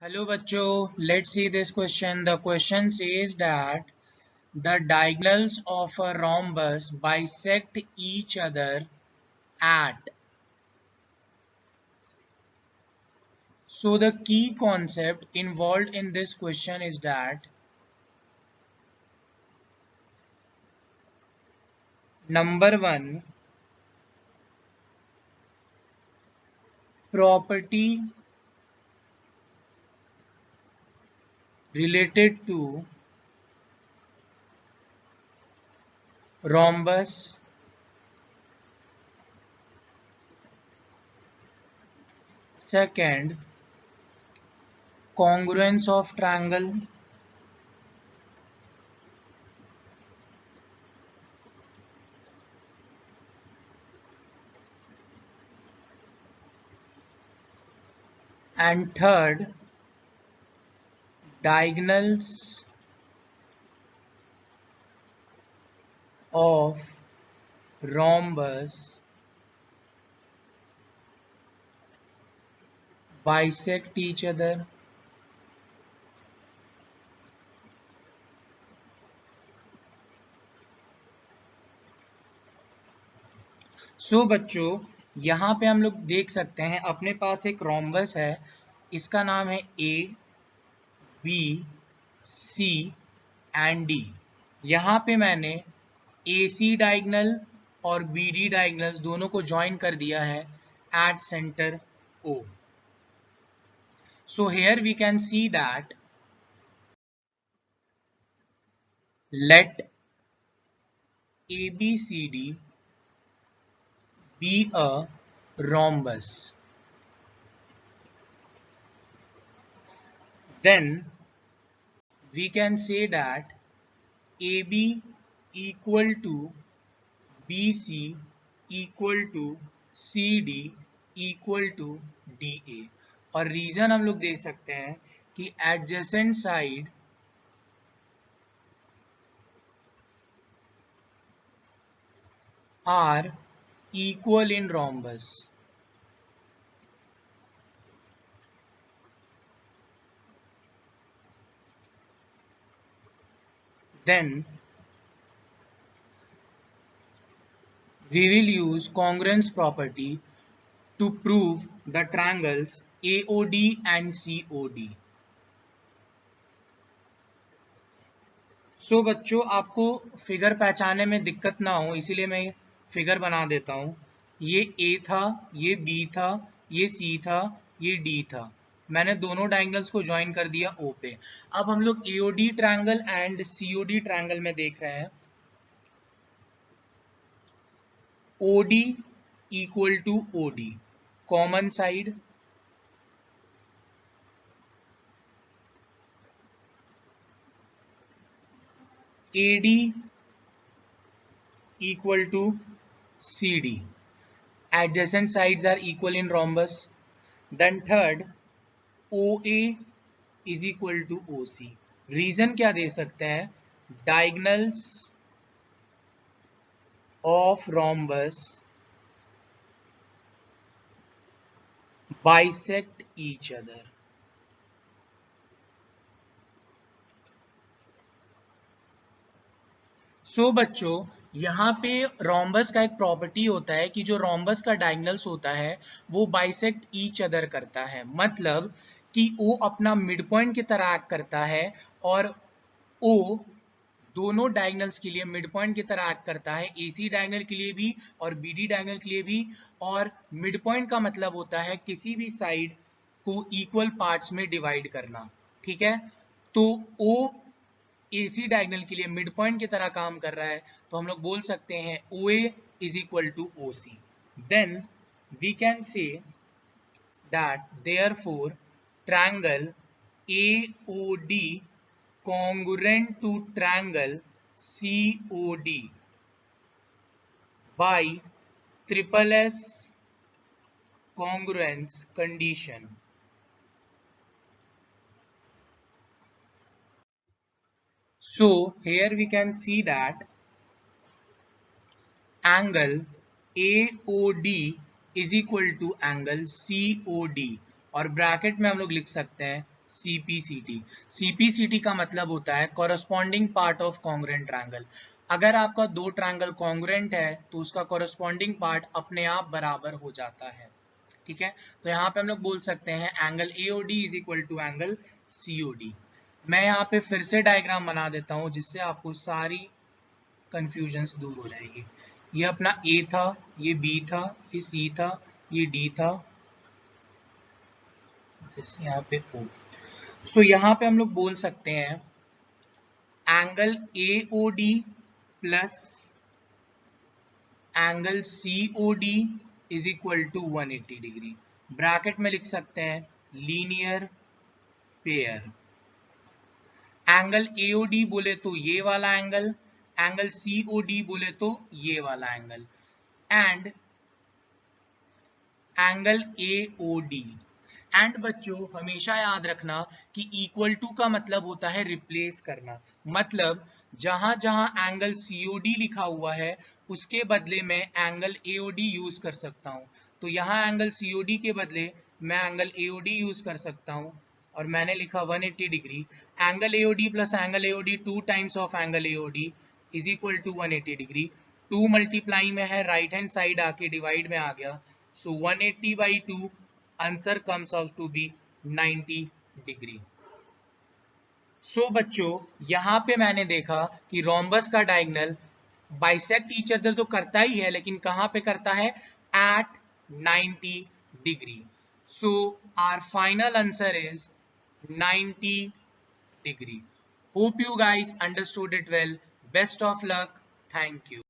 Hello bachcho, let's see this question. The question says that the diagonals of a rhombus bisect each other at. So the key concept involved in this question is that number one, property related to rhombus. Second, congruence of triangle. And third, diagonals of rhombus bisect each other. सो बच्चों यहाँ पे हम लोग देख सकते हैं अपने पास एक रोम्बस है, इसका नाम है A B C and D. यहाँ पे मैंने ए सी डायगनल और बी डी डायगनल्स दोनों को ज्वाइन कर दिया है at center O. So here we can see that let A B C D be a rhombus. Then we can say that AB equal to BC equal to CD equal to DA। और reason हम लोग दे सकते हैं कि adjacent side are equal in rhombus। Then we will use congruence property to prove the triangles AOD and COD। सो बच्चों आपको figure पहचानने में दिक्कत ना हो इसीलिए मैं फिगर बना देता हूँ। ये ए था, ये बी था, ये सी था, ये डी था। मैंने दोनों डायगोनल्स को ज्वाइन कर दिया ओ पे। अब हम लोग AOD triangle and COD triangle में देख रहे हैं। OD equal to OD, common side AD equal to CD, adjacent sides are equal in rhombus। Then third, OA is equal to OC। Reason क्या दे सकते हैं, diagonals of rhombus bisect each other। सो बच्चों यहाँ पे रोम्बस का एक property होता है कि जो रोम्बस का डायगोनल्स होता है वो बाइसेक्ट ईच अदर करता है। मतलब कि ओ अपना मिड पॉइंट की तरह एक्ट करता है और ओ दोनों डायगोनल्स के लिए मिड पॉइंट की तरह एक्ट करता है, एसी डायगोनल के लिए भी और बीडी डायगोनल के लिए भी। और मिड पॉइंट का मतलब होता है किसी भी साइड को इक्वल पार्ट्स में डिवाइड करना। ठीक है, तो ओ एसी डायगोनल के लिए मिड पॉइंट की तरह काम कर रहा है, तो हम लोग बोल सकते हैं OA is equal to OC। Then we can say that therefore triangle AOD congruent to triangle COD by triple S congruence condition। So here we can see that angle AOD is equal to angle COD और bracket में हम लोग लिख सकते हैं CPCT। CPCT का मतलब होता है corresponding part of congruent triangle. अगर आपका दो ट्रायंगल कॉन्ग्रुएंट है तो उसका कॉरस्पॉन्डिंग पार्ट अपने आप बराबर हो जाता है। ठीक है, तो यहाँ पे हम लोग बोल सकते हैं angle AOD is equal to angle COD। मैं यहाँ पे फिर से डायग्राम बना देता हूँ जिससे आपको सारी कंफ्यूजन्स दूर हो जाएगी। ये अपना A था, ये B था, ये C था, ये D था, यहाँ पे O। सो यहाँ पे हम लोग बोल सकते हैं angle AOD plus angle COD is equal to 180 degree. Bracket में लिख सकते हैं लीनियर पेयर। एंगल AOD बोले तो ये वाला एंगल, एंगल COD बोले तो ये वाला angle, and angle AOD। And बच्चों हमेशा याद रखना कि इक्वल टू का मतलब होता है रिप्लेस करना। मतलब जहां जहां एंगल COD लिखा हुआ है उसके बदले में एंगल AOD यूज कर सकता हूं। तो यहाँ एंगल COD के बदले मैं एंगल AOD यूज कर सकता हूं और मैंने लिखा 180 degree. Angle AOD plus angle AOD 2 times of angle AOD is equal to 180 degree. 2 multiply में है, राइट हैंड साइड आके डिवाइड में आ गया, so 180 by 2 answer comes out to be 90 degree. So बच्चों यहां पे मैंने देखा कि रोम्बस का डायगोनल बाइसेक्ट ईच अदर तो करता ही है, लेकिन कहां पे करता है? At 90 degree. So our final answer is 90 degree. Hope you guys understood it well. Best of luck. Thank you.